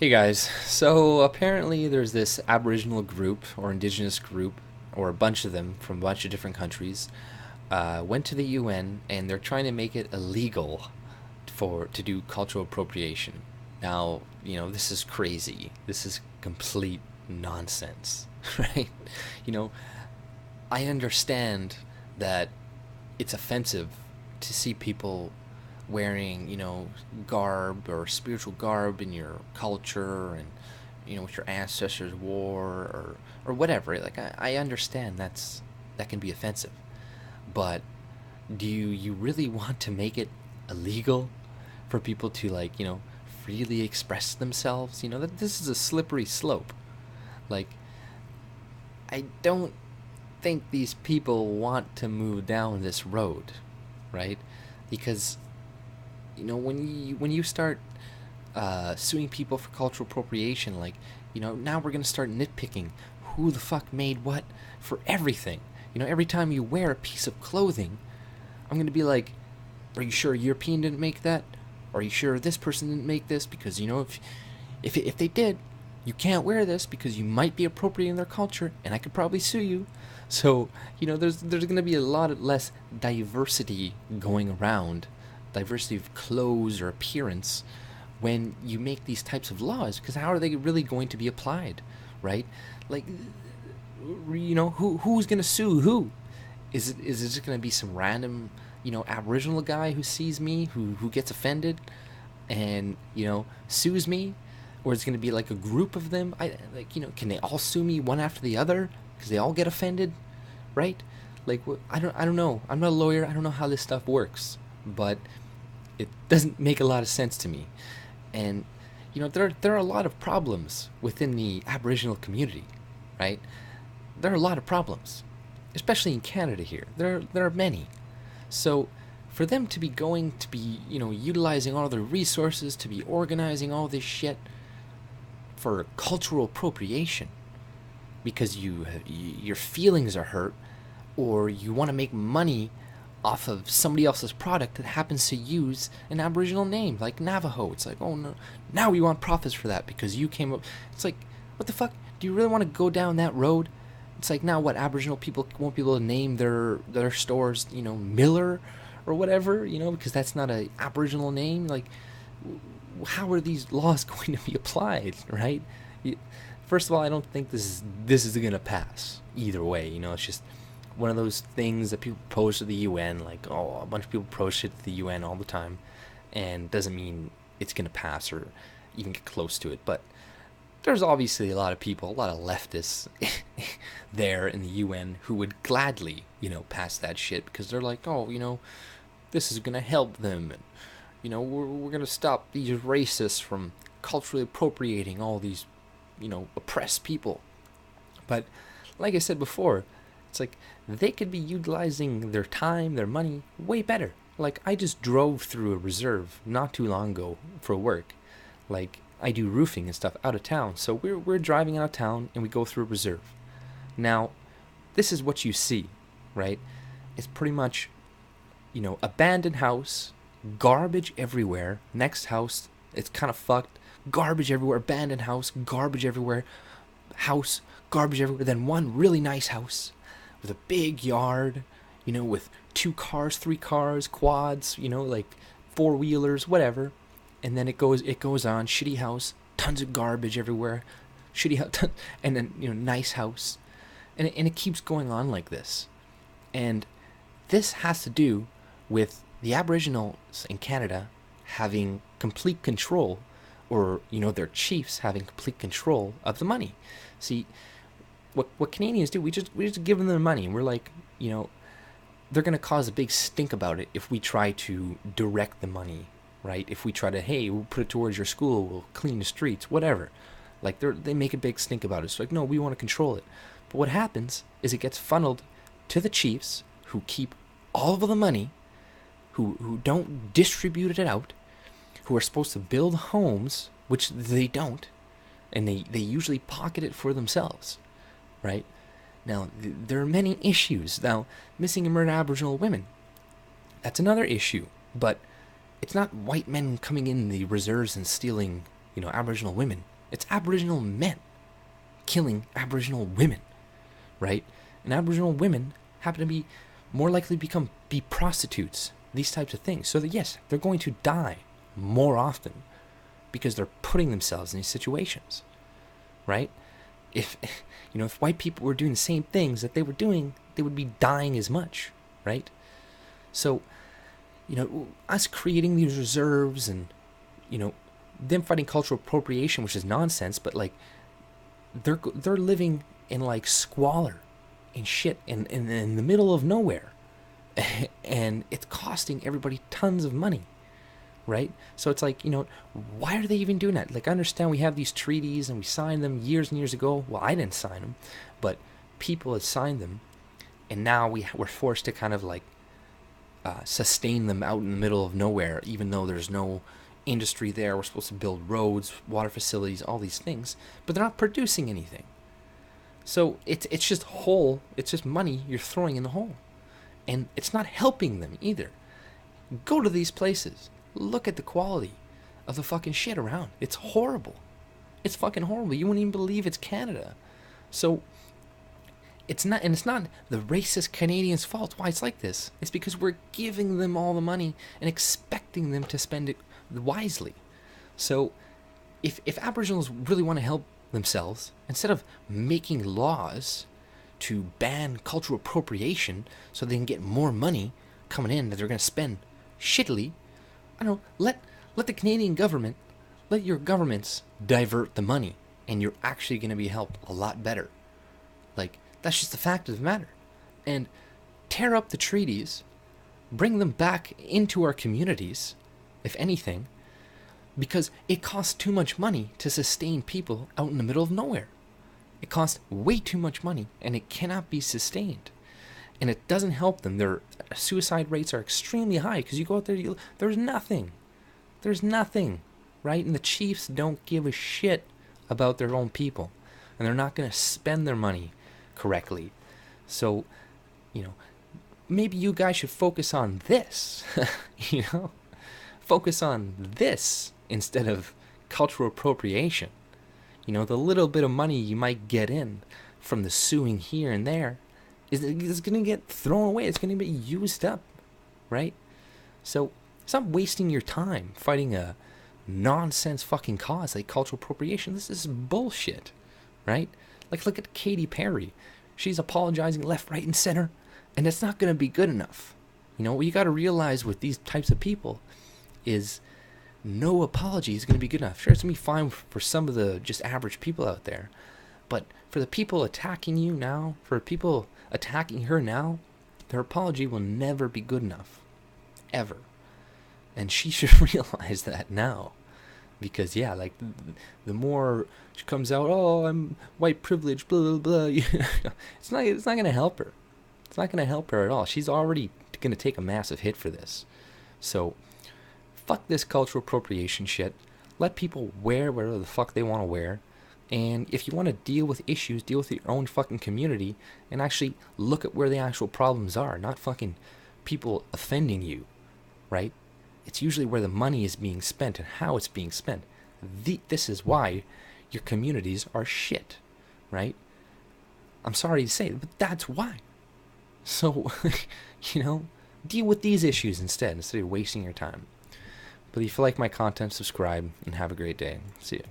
Hey guys, so apparently there's this Aboriginal group or Indigenous group, or a bunch of them from a bunch of different countries, went to the UN and they're trying to make it illegal to do cultural appropriation. Now, this is crazy. This is complete nonsense, right? You know, I understand that it's offensive to see people wearing, garb or spiritual garb in your culture and, what your ancestors wore or whatever. Like, I understand that can be offensive. But do you really want to make it illegal for people to, like, freely express themselves? That this is a slippery slope. Like, I don't think these people want to move down this road, right? Because when you start suing people for cultural appropriation, like, now we're gonna start nitpicking who the fuck made what for everything. Every time you wear a piece of clothing, I'm gonna be like, are you sure a European didn't make that? Are you sure this person didn't make this? Because if they did, you can't wear this because you might be appropriating their culture, and I could probably sue you. So there's gonna be a lot less diversity going around, diversity of clothes or appearance, when you make these types of laws, because how are they really going to be applied, right? Like, who's gonna sue who? Is it just gonna be some random Aboriginal guy who sees me, who gets offended and sues me? Or is it gonna be like a group of them? Can they all sue me one after the other because they all get offended, right? Like, I don't know. I'm not a lawyer. I don't know how this stuff works, but it doesn't make a lot of sense to me. And there are a lot of problems within the Aboriginal community, right? There are a lot of problems, especially in Canada here. There are many. So for them to be utilizing all their resources to be organizing all this shit for cultural appropriation because your feelings are hurt, or you want to make money off of somebody else's product that happens to use an Aboriginal name, like Navajo. It's like, oh no, now we want profits for that because you came up. It's like, what the fuck? Do you really want to go down that road? It's like, now what, Aboriginal people won't be able to name their stores, Miller or whatever, because that's not a Aboriginal name. Like, how are these laws going to be applied, right? First of all, I don't think this is gonna pass either way. It's just one of those things that people propose to the UN. Like, oh, a bunch of people propose shit to the UN all the time, and doesn't mean it's gonna pass or even get close to it. But there's obviously a lot of people, a lot of leftists there in the UN who would gladly, pass that shit because they're like, oh, this is gonna help them, and we're gonna stop these racists from culturally appropriating all these, oppressed people. But like I said before, it's like they could be utilizing their time, their money way better. Like, I just drove through a reserve not too long ago for work. Like, I do roofing and stuff out of town, so we're driving out of town and we go through a reserve. Now, this is what you see, right? It's pretty much, abandoned house, garbage everywhere. Next house, it's kind of fucked. Garbage everywhere. Abandoned house, garbage everywhere. House, garbage everywhere. Then one really nice house with a big yard, with 2 cars, 3 cars, quads, like 4-wheelers, whatever. And then it goes on. Shitty house, tons of garbage everywhere. Shitty house, and then nice house, and it keeps going on like this. And this has to do with the Aboriginals in Canada having complete control, or their chiefs having complete control of the money. See, what Canadians do, we just give them the money, and we're like, they're gonna cause a big stink about it if we try to direct the money, right? If we try to, hey, we'll put it towards your school, we'll clean the streets, whatever. Like, they make a big stink about it. It's like, no, we want to control it. But what happens is it gets funneled to the chiefs, who keep all of the money, who don't distribute it out, who are supposed to build homes, which they don't, and they usually pocket it for themselves, right? Now, there are many issues. Now, missing and murdered Aboriginal women, that's another issue. But it's not white men coming in the reserves and stealing, Aboriginal women. It's Aboriginal men killing Aboriginal women, right? And Aboriginal women happen to be more likely to be prostitutes, these types of things. So that yes, they're going to die more often because they're putting themselves in these situations, right? If if white people were doing the same things that they were doing, they would be dying as much, right? So, us creating these reserves and, them fighting cultural appropriation, which is nonsense, but like, they're living in like squalor and shit in the middle of nowhere, and it's costing everybody tons of money, right? So it's like, why are they even doing that? Like, I understand we have these treaties and we signed them years and years ago. Well, I didn't sign them, but people had signed them, and now we're forced to kind of like sustain them out in the middle of nowhere, even though there's no industry there. We're supposed to build roads, water facilities, all these things, but they're not producing anything. So it's just it's just money you're throwing in the hole, and it's not helping them either. Go to these places, look at the quality of the fucking shit around. It's horrible. It's fucking horrible. You wouldn't even believe it's Canada. So it's not the racist Canadians' fault why it's like this. It's because we're giving them all the money and expecting them to spend it wisely. So if Aboriginals really want to help themselves, instead of making laws to ban cultural appropriation so they can get more money coming in that they're going to spend shittily, I don't know, let the Canadian government, let your governments divert the money, and you're actually going to be helped a lot better. Like, that's just the fact of the matter. And tear up the treaties, bring them back into our communities, if anything, because it costs too much money to sustain people out in the middle of nowhere. It costs way too much money, and it cannot be sustained. And it doesn't help them. Their suicide rates are extremely high because you go out there, there's nothing. There's nothing, right? And the chiefs don't give a shit about their own people, and they're not going to spend their money correctly. So, maybe you guys should focus on this, focus on this instead of cultural appropriation. The little bit of money you might get in from the suing here and there is going to get thrown away. It's going to be used up, right? So stop wasting your time fighting a nonsense fucking cause like cultural appropriation. This is bullshit, right? Like, look at Katy Perry. She's apologizing left, right, and center, and it's not going to be good enough. What you got to realize with these types of people is no apology is going to be good enough. Sure, it's going to be fine for some of the just average people out there, but for the people attacking you now, for people attacking her now, their apology will never be good enough. Ever. And she should realize that now. Because, yeah, like, the more she comes out, oh, I'm white privilege, blah, blah, blah, it's not going to help her. It's not going to help her at all. She's already going to take a massive hit for this. So, fuck this cultural appropriation shit. Let people wear whatever the fuck they want to wear. And if you want to deal with issues, deal with your own fucking community and actually look at where the actual problems are, not fucking people offending you, right? It's usually where the money is being spent and how it's being spent. This is why your communities are shit, right? I'm sorry to say it, but that's why. So, deal with these issues instead of wasting your time. But if you like my content, subscribe and have a great day. See ya.